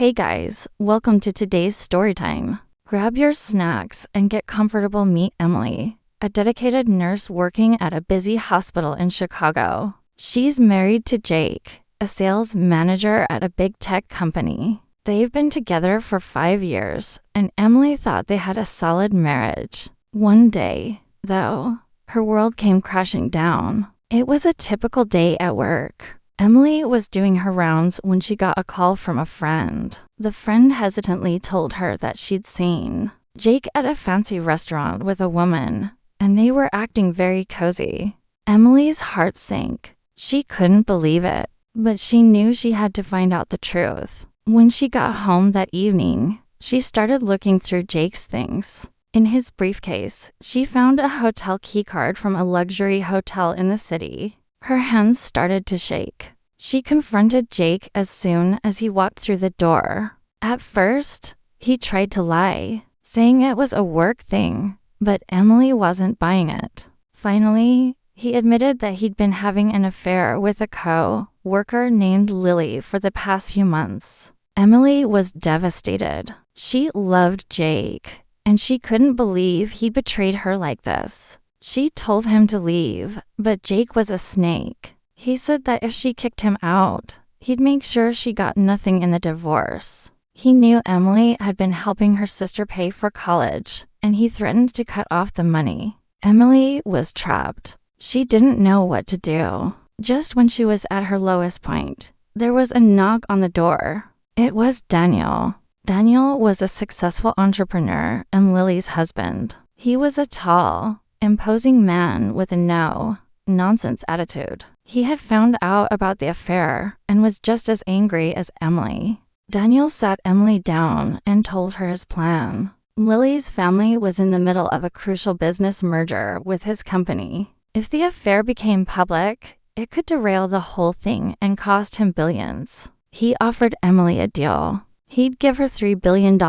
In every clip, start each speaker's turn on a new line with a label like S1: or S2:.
S1: Hey guys, welcome to today's story time. Grab your snacks and get comfortable. Meet Emily, a dedicated nurse working at a busy hospital in Chicago. She's married to Jake, a sales manager at a big tech company. They've been together for 5 years, and Emily thought they had a solid marriage. One day, though, her world came crashing down. It was a typical day at work. Emily was doing her rounds when she got a call from a friend. The friend hesitantly told her that she'd seen Jake at a fancy restaurant with a woman, and they were acting very cozy. Emily's heart sank. She couldn't believe it, but she knew she had to find out the truth. When she got home that evening, she started looking through Jake's things. In his briefcase, she found a hotel keycard from a luxury hotel in the city. Her hands started to shake. She confronted Jake as soon as he walked through the door. At first, he tried to lie, saying it was a work thing, but Emily wasn't buying it. Finally, he admitted that he'd been having an affair with a co-worker named Lily for the past few months. Emily was devastated. She loved Jake, and she couldn't believe he betrayed her like this. She told him to leave, but Jake was a snake. He said that if she kicked him out, he'd make sure she got nothing in the divorce. He knew Emily had been helping her sister pay for college, and he threatened to cut off the money. Emily was trapped. She didn't know what to do. Just when she was at her lowest point, there was a knock on the door. It was Daniel. Daniel was a successful entrepreneur and Lily's husband. He was a tall, imposing man with a no-nonsense attitude. He had found out about the affair and was just as angry as Emily. Daniel sat Emily down and told her his plan. Lily's family was in the middle of a crucial business merger with his company. If the affair became public, it could derail the whole thing and cost him billions. He offered Emily a deal. He'd give her $3 billion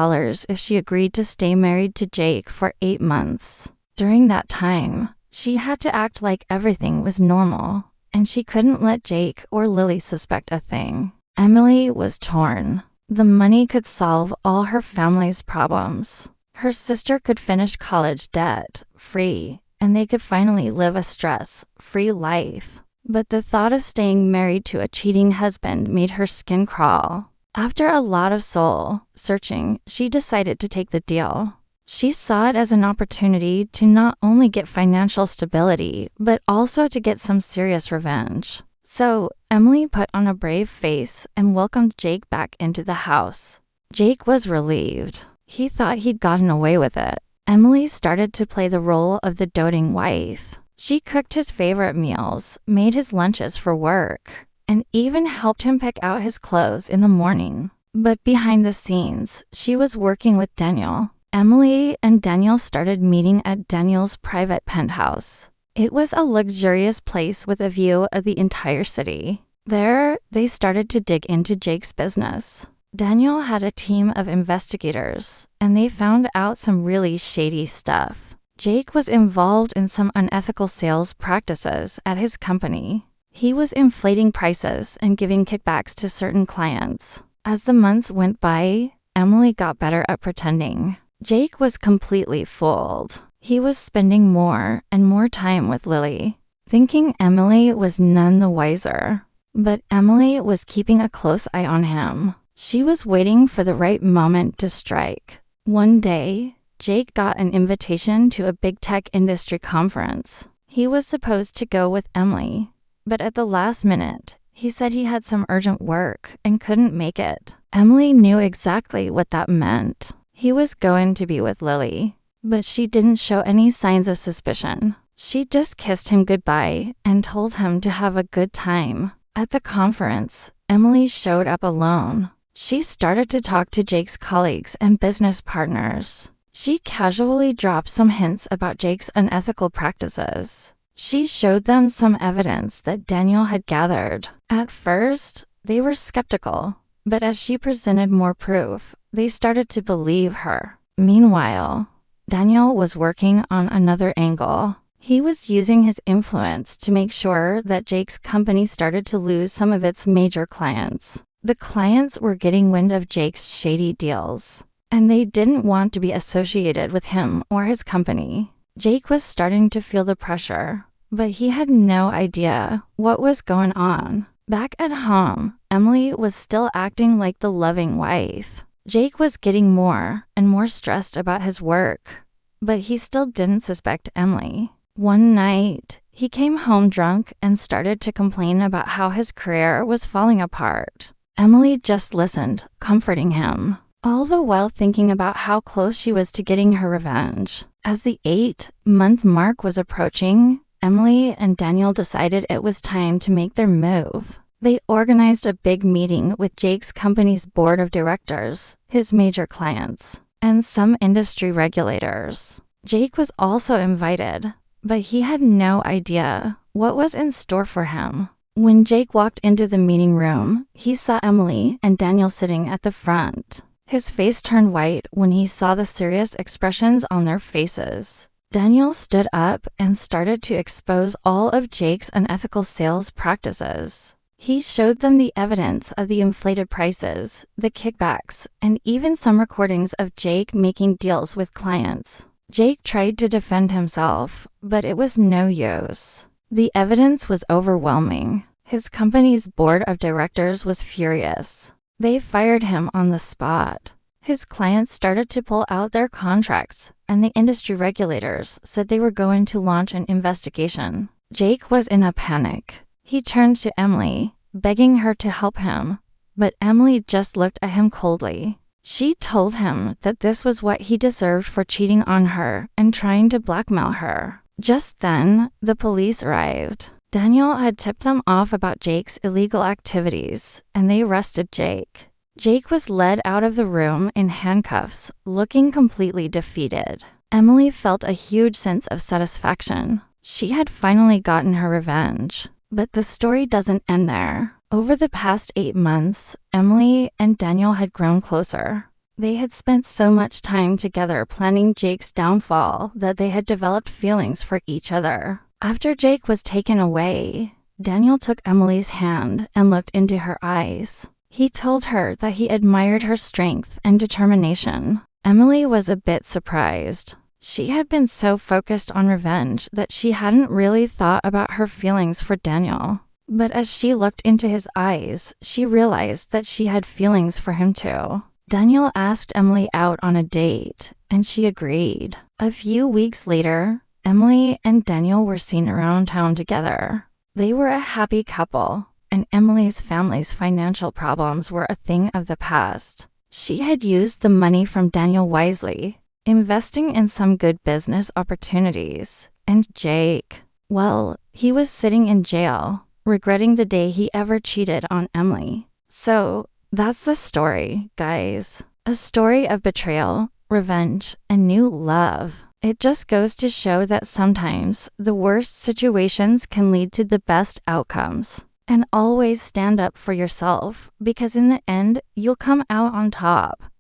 S1: if she agreed to stay married to Jake for 8 months. During that time, she had to act like everything was normal, and she couldn't let Jake or Lily suspect a thing. Emily was torn. The money could solve all her family's problems. Her sister could finish college debt-free, and they could finally live a stress-free life. But the thought of staying married to a cheating husband made her skin crawl. After a lot of soul-searching, she decided to take the deal. She saw it as an opportunity to not only get financial stability, but also to get some serious revenge. So, Emily put on a brave face and welcomed Jake back into the house. Jake was relieved. He thought he'd gotten away with it. Emily started to play the role of the doting wife. She cooked his favorite meals, made his lunches for work, and even helped him pick out his clothes in the morning. But behind the scenes, she was working with Daniel. Emily and Daniel started meeting at Daniel's private penthouse. It was a luxurious place with a view of the entire city. There, they started to dig into Jake's business. Daniel had a team of investigators, and they found out some really shady stuff. Jake was involved in some unethical sales practices at his company. He was inflating prices and giving kickbacks to certain clients. As the months went by, Emily got better at pretending. Jake was completely fooled. He was spending more and more time with Lily, thinking Emily was none the wiser. But Emily was keeping a close eye on him. She was waiting for the right moment to strike. One day, Jake got an invitation to a big tech industry conference. He was supposed to go with Emily, but at the last minute, he said he had some urgent work and couldn't make it. Emily knew exactly what that meant. He was going to be with Lily, but she didn't show any signs of suspicion. She just kissed him goodbye and told him to have a good time. At the conference, Emily showed up alone. She started to talk to Jake's colleagues and business partners. She casually dropped some hints about Jake's unethical practices. She showed them some evidence that Daniel had gathered. At first, they were skeptical, but as she presented more proof, they started to believe her. Meanwhile, Daniel was working on another angle. He was using his influence to make sure that Jake's company started to lose some of its major clients. The clients were getting wind of Jake's shady deals, and they didn't want to be associated with him or his company. Jake was starting to feel the pressure, but he had no idea what was going on. Back at home, Emily was still acting like the loving wife. Jake was getting more and more stressed about his work, but he still didn't suspect Emily. One night, he came home drunk and started to complain about how his career was falling apart. Emily just listened, comforting him, all the while thinking about how close she was to getting her revenge. As the 8-month mark was approaching, Emily and Daniel decided it was time to make their move. They organized a big meeting with Jake's company's board of directors, his major clients, and some industry regulators. Jake was also invited, but he had no idea what was in store for him. When Jake walked into the meeting room, he saw Emily and Daniel sitting at the front. His face turned white when he saw the serious expressions on their faces. Daniel stood up and started to expose all of Jake's unethical sales practices. He showed them the evidence of the inflated prices, the kickbacks, and even some recordings of Jake making deals with clients. Jake tried to defend himself, but it was no use. The evidence was overwhelming. His company's board of directors was furious. They fired him on the spot. His clients started to pull out their contracts, and the industry regulators said they were going to launch an investigation. Jake was in a panic. He turned to Emily, begging her to help him, but Emily just looked at him coldly. She told him that this was what he deserved for cheating on her and trying to blackmail her. Just then, the police arrived. Daniel had tipped them off about Jake's illegal activities, and they arrested Jake. Jake was led out of the room in handcuffs, looking completely defeated. Emily felt a huge sense of satisfaction. She had finally gotten her revenge. But the story doesn't end there. Over the past 8 months, Emily and Daniel had grown closer. They had spent so much time together planning Jake's downfall that they had developed feelings for each other. After Jake was taken away, Daniel took Emily's hand and looked into her eyes. He told her that he admired her strength and determination. Emily was a bit surprised. She had been so focused on revenge that she hadn't really thought about her feelings for Daniel. But as she looked into his eyes, she realized that she had feelings for him too. Daniel asked Emily out on a date, and she agreed. A few weeks later, Emily and Daniel were seen around town together. They were a happy couple, and Emily's family's financial problems were a thing of the past. She had used the money from Daniel wisely, investing in some good business opportunities. And Jake, well, he was sitting in jail, regretting the day he ever cheated on Emily. So, that's the story, guys. A story of betrayal, revenge, and new love. It just goes to show that sometimes the worst situations can lead to the best outcomes. And always stand up for yourself, because in the end, you'll come out on top.